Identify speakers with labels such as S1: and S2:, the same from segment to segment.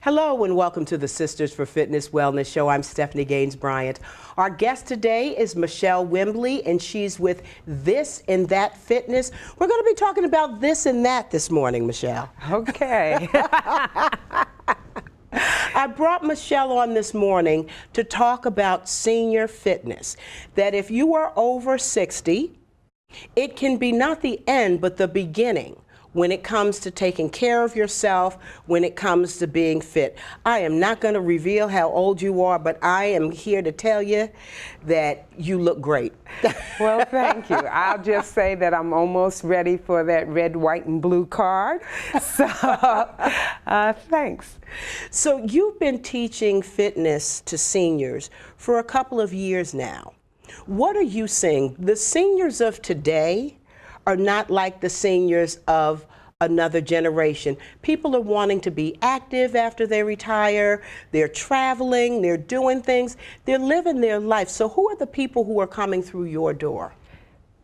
S1: Hello and welcome to the Sisters for Fitness Wellness Show. I'm Stephanie Gaines-Bryant. Our guest today is Michele Wimbley, and she's with This and That Fitness. We're going to be talking about this and that this morning, Michele.
S2: Okay.
S1: I brought Michele on this morning to talk about senior fitness, that if you are over 60, it can be not the end, but the beginning when it comes to taking care of yourself, when it comes to being fit. I am not going to reveal how old you are, but I am here to tell you that you look great.
S2: Well, thank you. I'll just say that I'm almost ready for that red, white, and blue card. So, thanks.
S1: So you've been teaching fitness to seniors for a couple of years now. What are you seeing? The seniors of today are not like the seniors of another generation. People are wanting to be active after they retire. They're traveling, they're doing things, they're living their life. So who are the people who are coming through your door?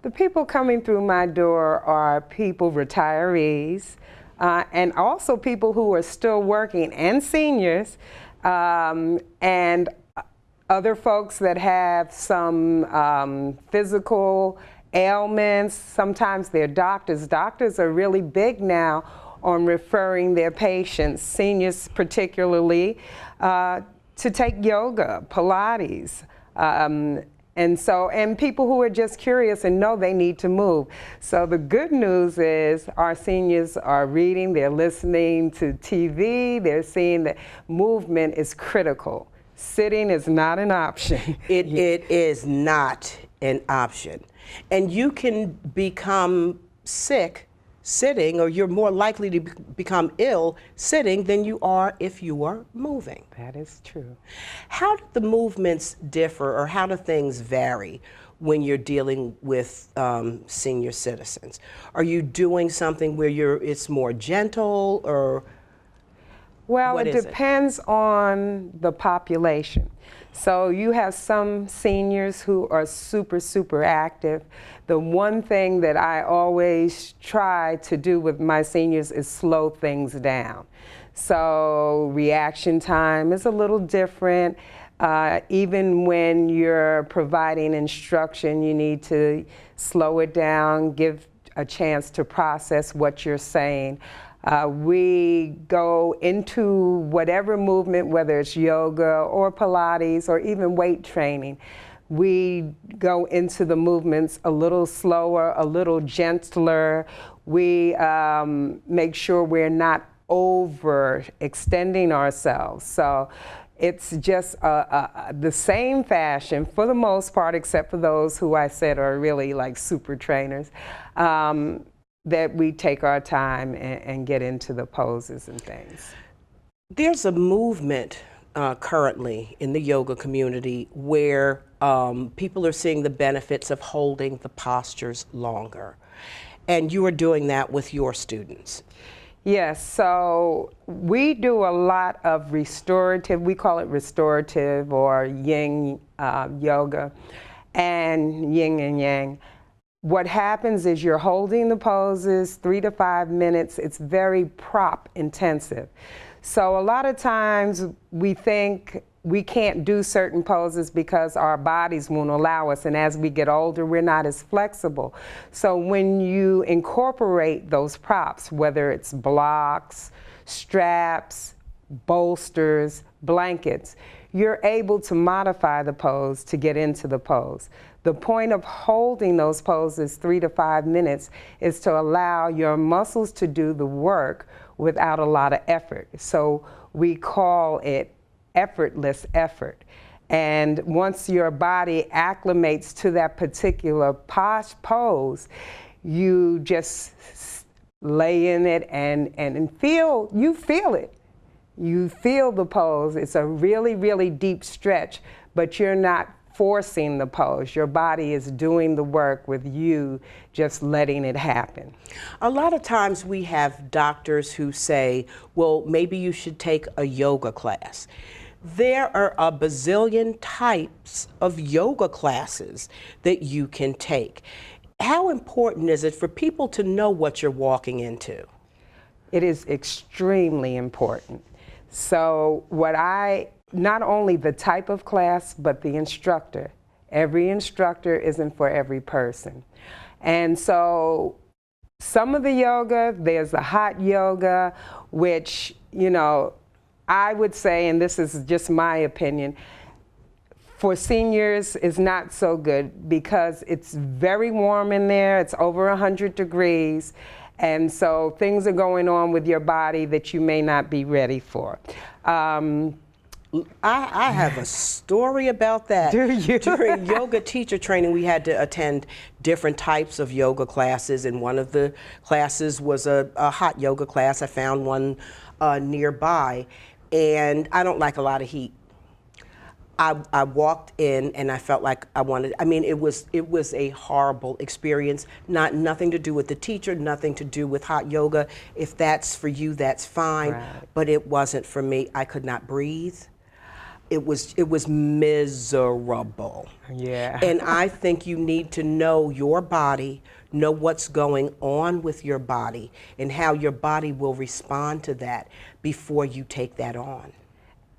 S2: The people coming through my door are people, retirees, and also people who are still working, and seniors, and other folks that have some physical ailments. Sometimes they're doctors. Doctors are really big now on referring their patients, seniors particularly, to take yoga, Pilates, and people who are just curious and know they need to move. So the good news is our seniors are reading, they're listening to TV, they're seeing that movement is critical. Sitting is not an option.
S1: It is not an option. And you can become sick sitting, or you're more likely to become ill sitting than you are if you are moving.
S2: That is true.
S1: How do the movements differ, or how do things vary when you're dealing with senior citizens? Are you doing something where it's more gentle, or
S2: well, it depends on the population. So you have some seniors who are super, super active. The one thing that I always try to do with my seniors is slow things down. So reaction time is a little different. Even when you're providing instruction, you need to slow it down, give a chance to process what you're saying. We go into whatever movement, whether it's yoga or Pilates or even weight training. We go into the movements a little slower, a little gentler. We make sure we're not overextending ourselves. So it's just the same fashion for the most part, except for those who I said are really like super trainers. That we take our time and get into the poses and things.
S1: There's a movement currently in the yoga community where people are seeing the benefits of holding the postures longer. And you are doing that with your students.
S2: Yes, so we do a lot of restorative, we call it restorative or yin yoga, and yin and yang. What happens is you're holding the poses 3 to 5 minutes. It's very prop intensive. So a lot of times we think we can't do certain poses because our bodies won't allow us, and as we get older, we're not as flexible. So when you incorporate those props, whether it's blocks, straps, bolsters, blankets, you're able to modify the pose to get into the pose. The point of holding those poses 3 to 5 minutes is to allow your muscles to do the work without a lot of effort. So we call it effortless effort. And once your body acclimates to that particular pose, you just lay in it and you feel it. You feel the pose. It's a really, really deep stretch, but you're not forcing the pose. Your body is doing the work with you just letting it happen.
S1: A lot of times we have doctors who say, well, maybe you should take a yoga class. There are a bazillion types of yoga classes that you can take. How important is it for people to know what you're walking into?
S2: It is extremely important. So not only the type of class, but the instructor. Every instructor isn't for every person. And so some of the yoga, there's the hot yoga, which, you know, I would say, and this is just my opinion, for seniors is not so good because it's very warm in there. It's over 100 degrees. And so things are going on with your body that you may not be ready for.
S1: I have a story about that.
S2: Do you?
S1: During yoga teacher training, we had to attend different types of yoga classes, and one of the classes was a hot yoga class. I found one nearby, and I don't like a lot of heat. I walked in and I felt like I wanted, I mean, it was a horrible experience. Nothing to do with the teacher, nothing to do with hot yoga. If that's for you, that's fine.
S2: Right.
S1: But it wasn't for me. I could not breathe. It was miserable.
S2: Yeah.
S1: And I think you need to know your body, know what's going on with your body, and how your body will respond to that before you take that on.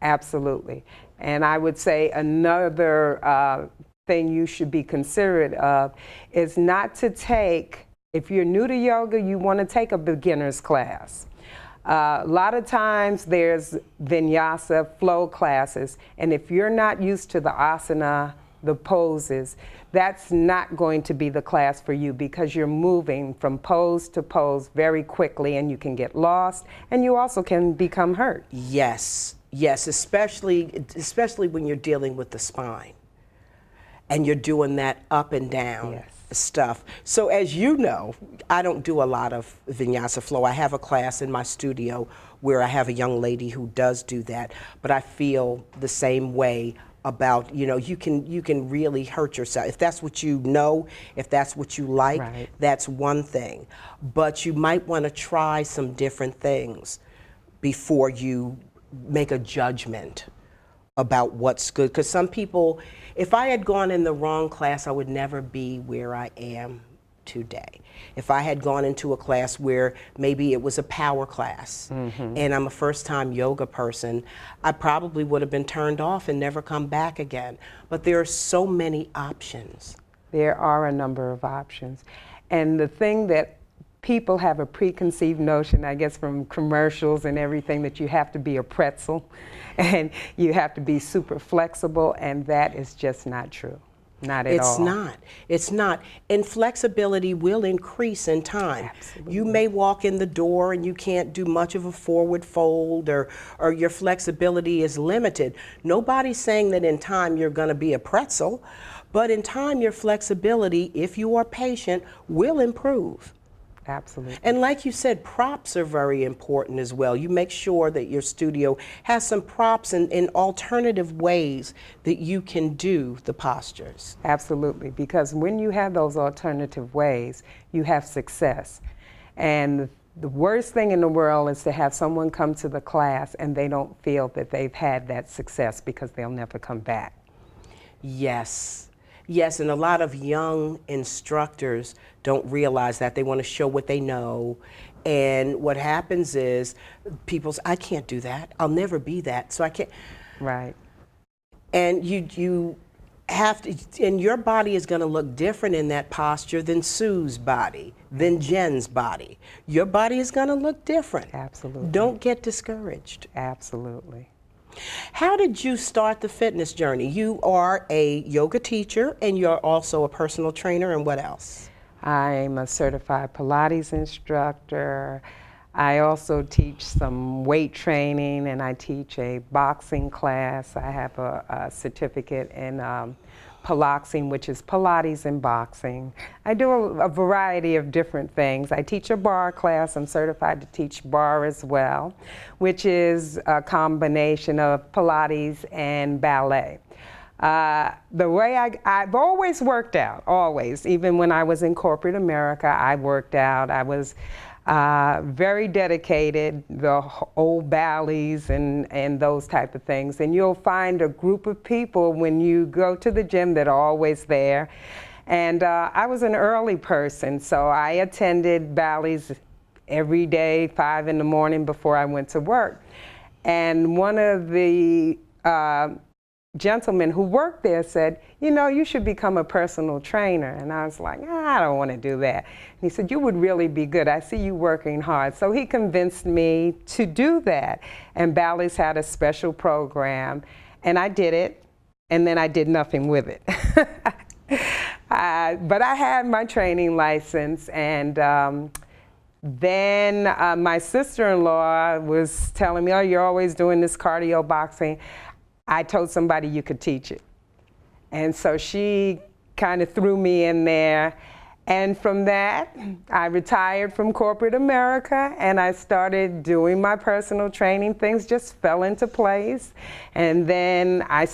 S2: Absolutely. And I would say another thing you should be considerate of is not to take, if you're new to yoga, you want to take a beginner's class. A lot of times there's vinyasa flow classes, and if you're not used to the asana, the poses, that's not going to be the class for you because you're moving from pose to pose very quickly and you can get lost and you also can become hurt.
S1: Yes. Yes, especially when you're dealing with the spine and you're doing that up and down stuff. So as you know, I don't do a lot of vinyasa flow. I have a class in my studio where I have a young lady who does do that, but I feel the same way about, you know, you can really hurt yourself. If that's what you know, if that's what you like,
S2: Right.
S1: That's one thing. But you might want to try some different things before you make a judgment about what's good. Because some people, if I had gone in the wrong class, I would never be where I am today. If I had gone into a class where maybe it was a power class and I'm a first-time yoga person, I probably would have been turned off and never come back again. But there are so many options.
S2: There are a number of options. And the thing that people have a preconceived notion, I guess from commercials and everything, that you have to be a pretzel and you have to be super flexible, and that is just not true. Not at all.
S1: It's not. It's not. And flexibility will increase in time.
S2: Absolutely.
S1: You may walk in the door and you can't do much of a forward fold, or your flexibility is limited. Nobody's saying that in time you're going to be a pretzel, but in time your flexibility, if you are patient, will improve.
S2: Absolutely.
S1: And like you said, props are very important as well. You make sure that your studio has some props and alternative ways that you can do the postures.
S2: Absolutely, because when you have those alternative ways, you have success. And the worst thing in the world is to have someone come to the class and they don't feel that they've had that success because they'll never come back.
S1: Yes. Yes, and a lot of young instructors don't realize that. They want to show what they know. And what happens is people say, I can't do that. I'll never be that, so I can't.
S2: Right.
S1: And you have to, and your body is going to look different in that posture than Sue's body, than Jen's body. Your body is going to look different.
S2: Absolutely.
S1: Don't get discouraged.
S2: Absolutely.
S1: How did you start the fitness journey? You are a yoga teacher and you're also a personal trainer, and what else?
S2: I'm a certified Pilates instructor. I also teach some weight training, and I teach a boxing class. I have a certificate in Piloxing, which is Pilates and boxing. I do a variety of different things. I teach a bar class. I'm certified to teach bar as well, which is a combination of Pilates and ballet. The way I've always worked out, always. Even when I was in corporate America, I worked out. I was very dedicated, the old Bally's and those type of things. And you'll find a group of people when you go to the gym that are always there. And I was an early person, so I attended Bally's every day, 5 in the morning before I went to work. And one of the gentlemen who worked there said, you know, you should become a personal trainer. And I was like, I don't want to do that. And he said, you would really be good. I see you working hard. So he convinced me to do that. And Bally's had a special program, and I did it, and then I did nothing with it. But I had my training license, and then my sister-in-law was telling me, oh, you're always doing this cardio boxing. I told somebody you could teach it. And so she kind of threw me in there. And from that, I retired from corporate America, and I started doing my personal training. Things just fell into place. And then I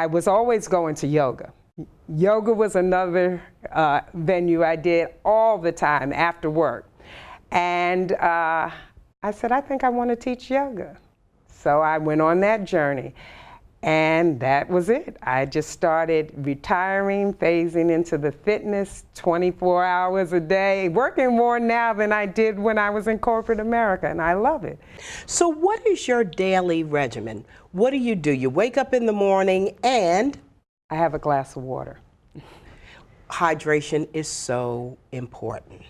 S2: was always going to yoga. Yoga was another venue I did all the time after work. And I said, I think I want to teach yoga. So I went on that journey, and that was it. I just started retiring, phasing into the fitness 24 hours a day, working more now than I did when I was in corporate America, and I love it.
S1: So what is your daily regimen? What do? You wake up in the morning and?
S2: I have a glass of water.
S1: Hydration is so important.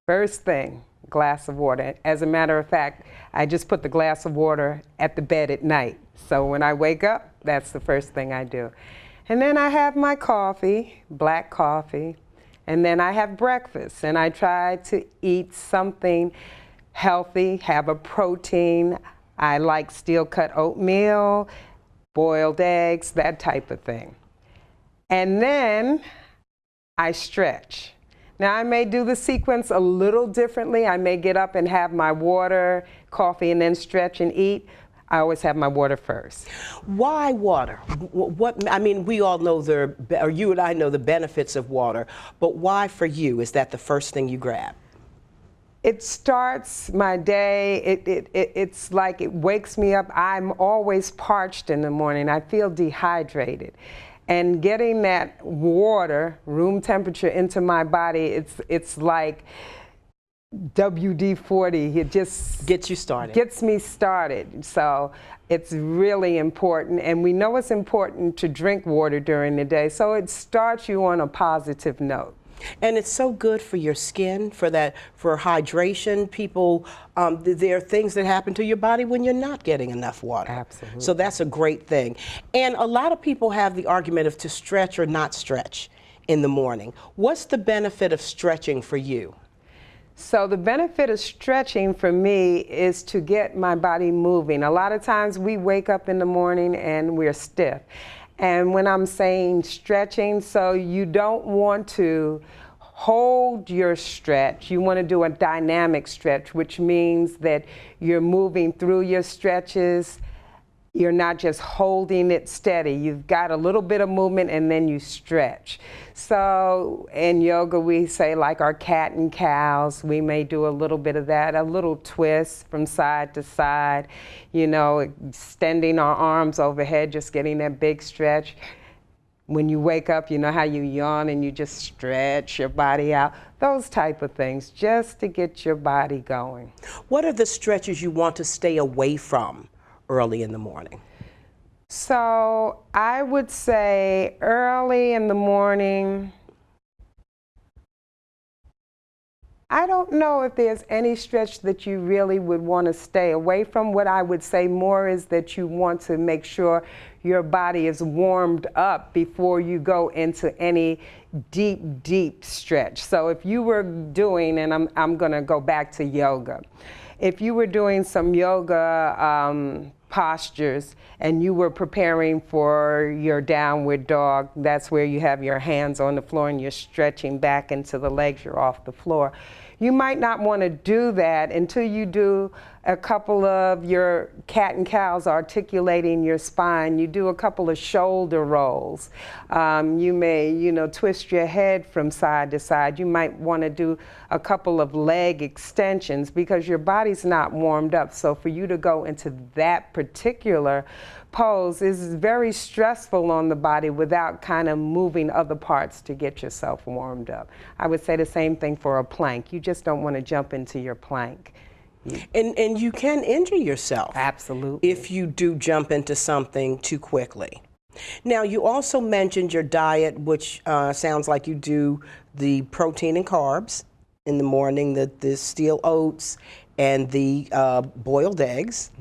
S2: First thing, glass of water. As a matter of fact, I just put the glass of water at the bed at night. So when I wake up, that's the first thing I do. And then I have my coffee, black coffee, and then I have breakfast. And I try to eat something healthy, have a protein. I like steel-cut oatmeal, boiled eggs, that type of thing. And then I stretch. Now, I may do the sequence a little differently. I may get up and have my water, coffee, and then stretch and eat. I always have my water first.
S1: Why water? I mean, we all know or you and I know the benefits of water, but why for you? Is that the first thing you grab?
S2: It starts my day. It's like it wakes me up. I'm always parched in the morning. I feel dehydrated. And getting that water, room temperature, into my body, it's like WD-40. It just
S1: gets you started.
S2: Gets me started. So it's really important. And we know it's important to drink water during the day. So it starts you on a positive note.
S1: And it's so good for your skin, for hydration. People, there are things that happen to your body when you're not getting enough water.
S2: Absolutely.
S1: So that's a great thing. And a lot of people have the argument of to stretch or not stretch in the morning. What's the benefit of stretching for you?
S2: So the benefit of stretching for me is to get my body moving. A lot of times we wake up in the morning and we're stiff. And when I'm saying stretching, so you don't want to hold your stretch. You want to do a dynamic stretch, which means that you're moving through your stretches. You're not just holding it steady. You've got a little bit of movement and then you stretch. So in yoga, we say like our cat and cows. We may do a little bit of that, a little twist from side to side, you know, extending our arms overhead, just getting that big stretch. When you wake up, you know how you yawn and you just stretch your body out. Those type of things, just to get your body going.
S1: What are the stretches you want to stay away from early in the morning?
S2: So I would say early in the morning, I don't know if there's any stretch that you really would want to stay away from. What I would say more is that you want to make sure your body is warmed up before you go into any deep stretch. So if you were doing, and I'm going to go back to yoga, if you were doing some yoga postures and you were preparing for your downward dog, that's where you have your hands on the floor and you're stretching back into the legs, you're off the floor. You might not want to do that until you do a couple of your cat and cows, articulating your spine. You do a couple of shoulder rolls. You may, you know, twist your head from side to side. You might want to do a couple of leg extensions because your body's not warmed up. So for you to go into that particular pose is very stressful on the body without kind of moving other parts to get yourself warmed up. I would say the same thing for a plank. You just don't want to jump into your plank.
S1: And you can injure yourself.
S2: Absolutely.
S1: If you do jump into something too quickly. Now, you also mentioned your diet, which sounds like you do the protein and carbs in the morning, the steel oats and the boiled eggs.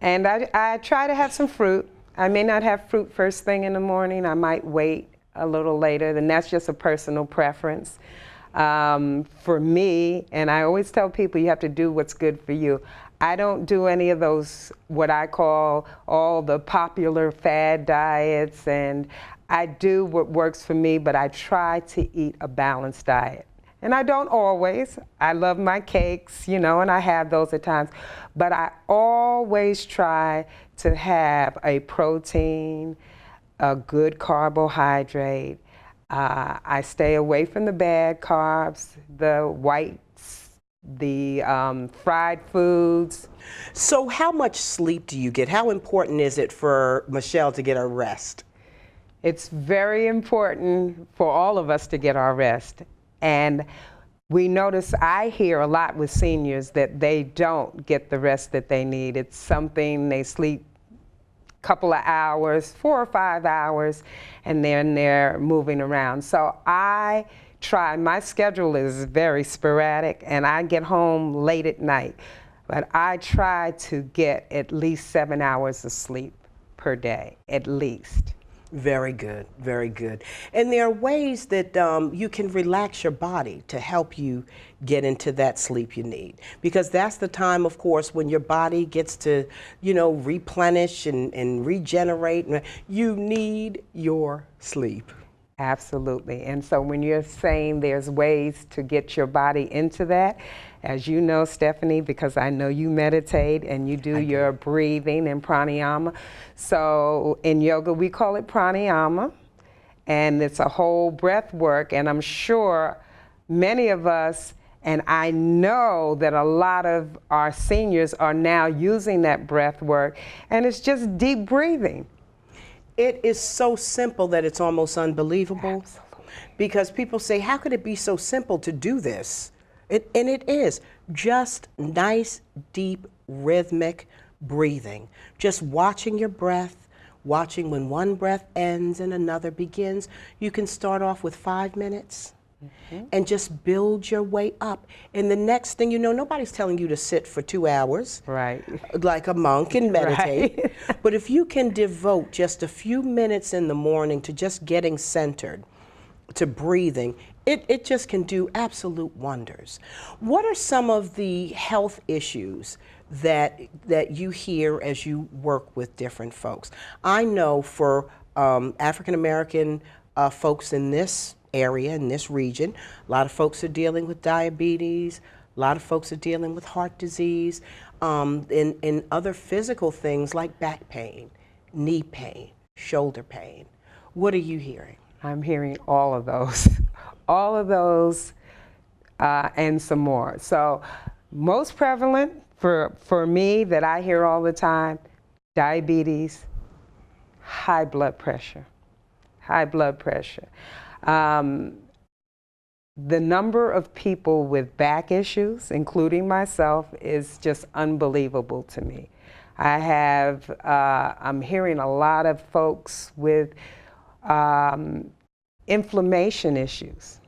S2: And I try to have some fruit. I may not have fruit first thing in the morning. I might wait a little later, and that's just a personal preference. For me, and I always tell people you have to do what's good for you. I don't do any of those, what I call all the popular fad diets, and I do what works for me, but I try to eat a balanced diet. And I don't always. I love my cakes, you know, and I have those at times. But I always try to have a protein, a good carbohydrate. I stay away from the bad carbs, the whites, the fried foods.
S1: So how much sleep do you get? How important is it for Michele to get her rest?
S2: It's very important for all of us to get our rest. And we notice, I hear a lot with seniors that they don't get the rest that they need. It's something, they sleep a couple of hours, 4 or 5 hours, and then they're moving around. So I try, my schedule is very sporadic, and I get home late at night. But I try to get at least 7 hours of sleep per day, at least.
S1: Very good, very good. And there are ways that you can relax your body to help you get into that sleep you need. Because that's the time, of course, when your body gets to, you know, replenish and regenerate. You need your sleep.
S2: Absolutely. And so when you're saying there's ways to get your body into that, as you know, Stephanie, because I know you meditate and you do your breathing and pranayama. So in yoga, we call it pranayama, and it's a whole breath work. And I'm sure many of us, and I know that a lot of our seniors are now using that breath work, and it's just deep breathing.
S1: It is so simple that it's almost unbelievable.
S2: Absolutely.
S1: Because people say, how could it be so simple to do this? And it is just nice, deep, rhythmic breathing. Just watching your breath, watching when one breath ends and another begins. You can start off with 5 minutes and just build your way up. And the next thing you know, nobody's telling you to sit for 2 hours.
S2: Right.
S1: Like a monk and meditate.
S2: Right.
S1: But if you can devote just a few minutes in the morning to just getting centered, to breathing, it just can do absolute wonders. What are some of the health issues that you hear as you work with different folks? I know for African American folks in this area, in this region, a lot of folks are dealing with diabetes, a lot of folks are dealing with heart disease, and other physical things like back pain, knee pain, shoulder pain. What are you hearing?
S2: I'm hearing all of those, and some more. So most prevalent for me that I hear all the time, diabetes, high blood pressure. The number of people with back issues, including myself, is just unbelievable to me. I'm hearing a lot of folks with inflammation issues.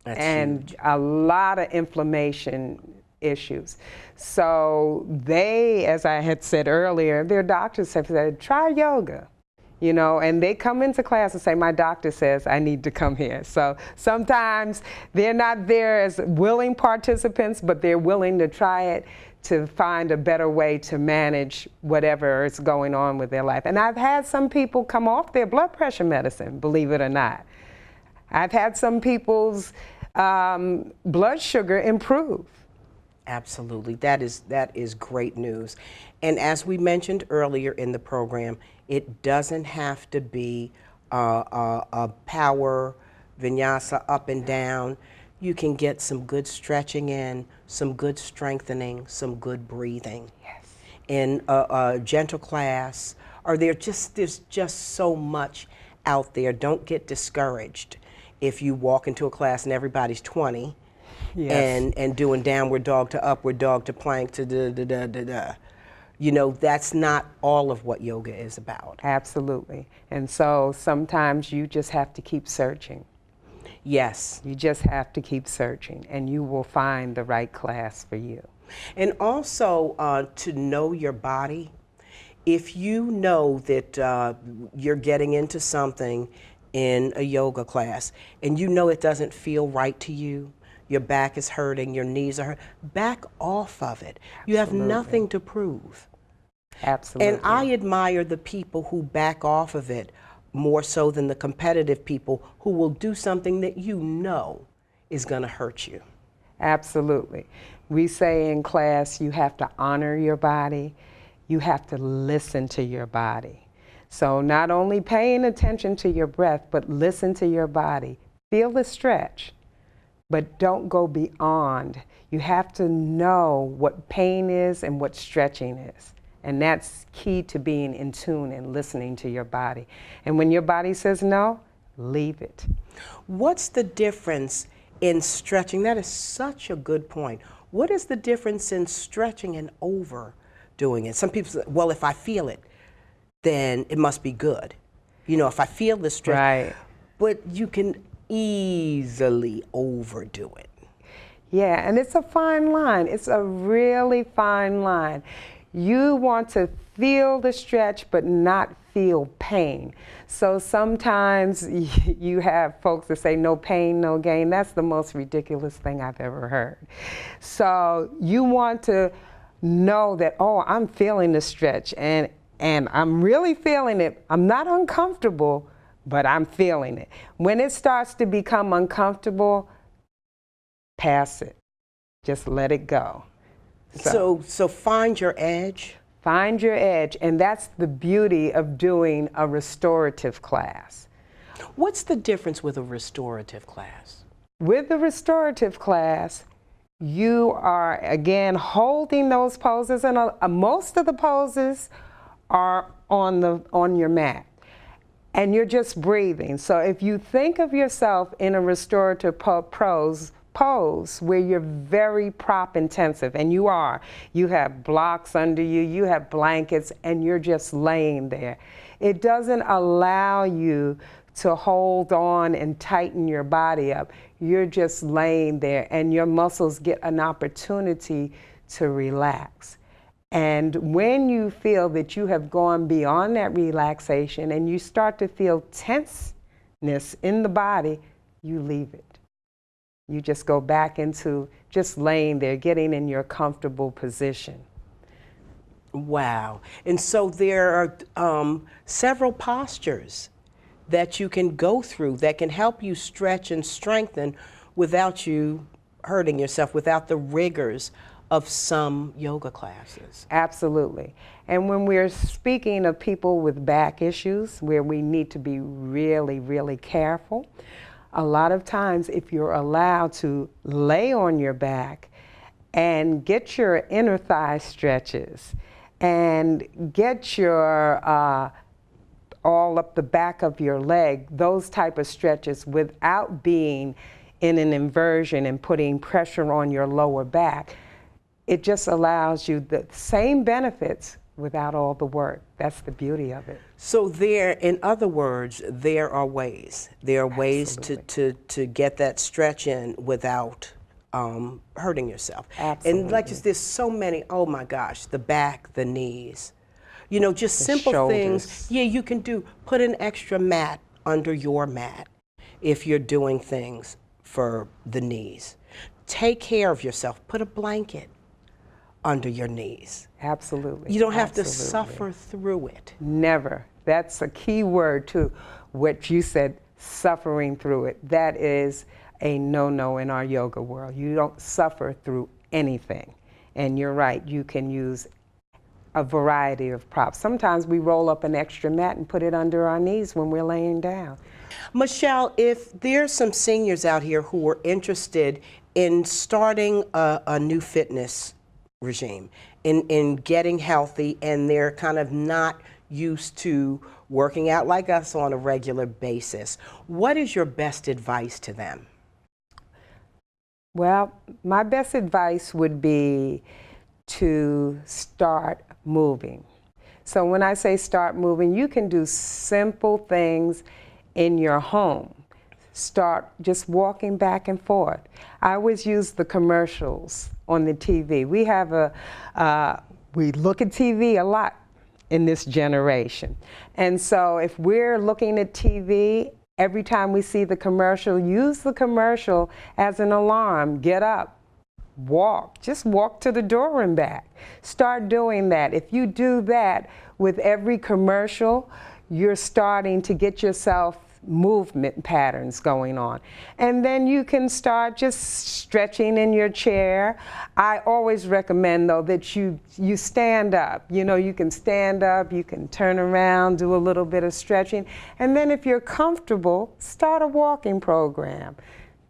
S1: That's
S2: and
S1: huge.
S2: A lot of inflammation issues. So they, as I had said earlier, their doctors have said, try yoga. You know, and they come into class and say, my doctor says I need to come here. So sometimes they're not there as willing participants, but they're willing to try it to find a better way to manage whatever is going on with their life. And I've had some people come off their blood pressure medicine, believe it or not. I've had some people's blood sugar improve.
S1: Absolutely, that is great news. And as we mentioned earlier in the program, it doesn't have to be a power vinyasa up and down. You can get some good stretching in, some good strengthening, some good breathing.
S2: Yes.
S1: In a gentle class, there's just so much out there. Don't get discouraged if you walk into a class and everybody's 20
S2: Yes.
S1: and doing downward dog to upward dog to plank to da da da da da. You know, that's not all of what yoga is about.
S2: Absolutely. And so sometimes you just have to keep searching.
S1: Yes.
S2: You just have to keep searching, and you will find the right class for you.
S1: And also to know your body. If you know that you're getting into something in a yoga class and you know it doesn't feel right to you, your back is hurting, your knees are hurting, back off of it. You have
S2: Absolutely.
S1: nothing to prove.
S2: Absolutely.
S1: And I admire the people who back off of it more so than the competitive people who will do something that you know is going to hurt you.
S2: Absolutely. We say in class, you have to honor your body, you have to listen to your body. So not only paying attention to your breath, but listen to your body. Feel the stretch, but don't go beyond. You have to know what pain is and what stretching is. And that's key to being in tune and listening to your body. And when your body says no, leave it.
S1: What's the difference in stretching? That is such a good point. What is the difference in stretching and overdoing it? Some people say, well, if I feel it, then it must be good. You know, if I feel the stretch.
S2: Right.
S1: But you can easily overdo it.
S2: Yeah, and it's a fine line. It's a really fine line. You want to feel the stretch, but not feel pain. So sometimes you have folks that say no pain, no gain. That's the most ridiculous thing I've ever heard. So you want to know that, oh, I'm feeling the stretch and I'm really feeling it. I'm not uncomfortable, but I'm feeling it. When it starts to become uncomfortable, pass it. Just let it go.
S1: So find your edge.
S2: Find your edge, and that's the beauty of doing a restorative class.
S1: What's the difference with a restorative class?
S2: With the restorative class, you are, again, holding those poses, and most of the poses are on your mat. And you're just breathing. So if you think of yourself in a restorative pose where you're very prop intensive, and you are. You have blocks under you, you have blankets, and you're just laying there. It doesn't allow you to hold on and tighten your body up. You're just laying there, and your muscles get an opportunity to relax. And when you feel that you have gone beyond that relaxation and you start to feel tenseness in the body, you leave it. You just go back into just laying there, getting in your comfortable position.
S1: Wow. And so there are several postures that you can go through that can help you stretch and strengthen without you hurting yourself, without the rigors of some yoga classes.
S2: Absolutely. And when we're speaking of people with back issues where we need to be really, really careful, a lot of times if you're allowed to lay on your back and get your inner thigh stretches and get your all up the back of your leg, those type of stretches without being in an inversion and putting pressure on your lower back, it just allows you the same benefits without all the work. That's the beauty of it.
S1: So there, in other words, there are ways. There are ways to get that stretch in without hurting yourself.
S2: Absolutely.
S1: And like there's so many, oh my gosh, the back, the knees. You know, just
S2: The
S1: simple
S2: shoulders.
S1: things. Yeah, you can do, put an extra mat under your mat if you're doing things for the knees. Take care of yourself. Put a blanket under your knees.
S2: Absolutely.
S1: You don't have to
S2: Absolutely.
S1: suffer through it.
S2: Never. That's a key word too. What you said, suffering through it. That is a no-no in our yoga world. You don't suffer through anything. And you're right, you can use a variety of props. Sometimes we roll up an extra mat and put it under our knees when we're laying down.
S1: Michele, if there's some seniors out here who are interested in starting a new fitness regime, in getting healthy, and they're kind of not used to working out like us on a regular basis, what is your best advice to them?
S2: Well, my best advice would be to start moving. So when I say start moving, you can do simple things in your home. Start just walking back and forth. I always use the commercials on the TV. We look at TV a lot in this generation. And so if we're looking at TV, every time we see the commercial, use the commercial as an alarm. Get up, walk, just walk to the door and back. Start doing that. If you do that with every commercial, you're starting to get yourself movement patterns going on. And then you can start just stretching in your chair. I always recommend though that you stand up. You know, you can stand up, you can turn around, do a little bit of stretching. And then if you're comfortable, start a walking program.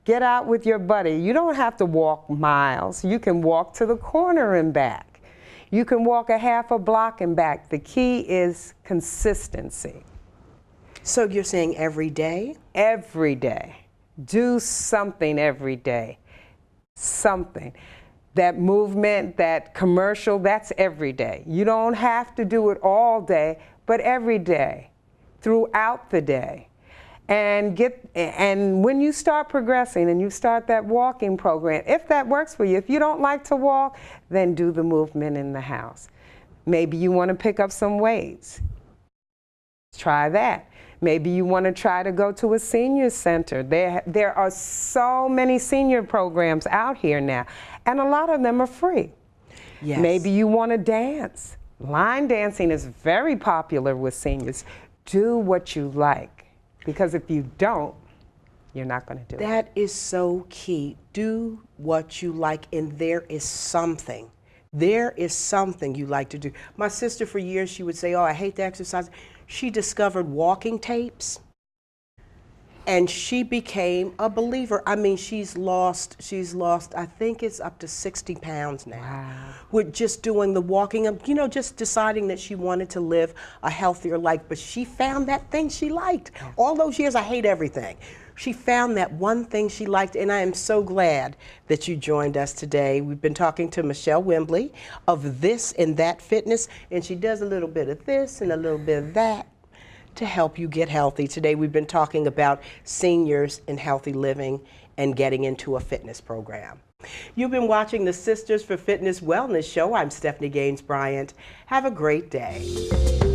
S2: Get out with your buddy. You don't have to walk miles. You can walk to the corner and back. You can walk a half a block and back. The key is consistency.
S1: So you're saying every day?
S2: Every day. Do something every day. Something. That movement, that commercial, that's every day. You don't have to do it all day, but every day, throughout the day. And when you start progressing and you start that walking program, if that works for you, if you don't like to walk, then do the movement in the house. Maybe you want to pick up some weights. Try that. Maybe you want to try to go to a senior center. There are so many senior programs out here now, and a lot of them are free.
S1: Yes.
S2: Maybe you want to dance. Line dancing is very popular with seniors. Do what you like, because if you don't, you're not going to do it.
S1: That is so key. Do what you like, and there is something. There is something you like to do. My sister, for years, she would say, oh, I hate to exercise. She discovered walking tapes, and she became a believer. I mean, she's lost, I think it's up to 60 pounds now.
S2: Wow.
S1: With just doing the walking, you know, just deciding that she wanted to live a healthier life, but she found that thing she liked.
S2: Yes.
S1: All those years, I hate everything. She found that one thing she liked, and I am so glad that you joined us today. We've been talking to Michele Wimbley of This and That Fitness, and she does a little bit of this and a little bit of that to help you get healthy. Today we've been talking about seniors and healthy living and getting into a fitness program. You've been watching the Sisters for Fitness Wellness Show. I'm Stephanie Gaines-Bryant. Have a great day.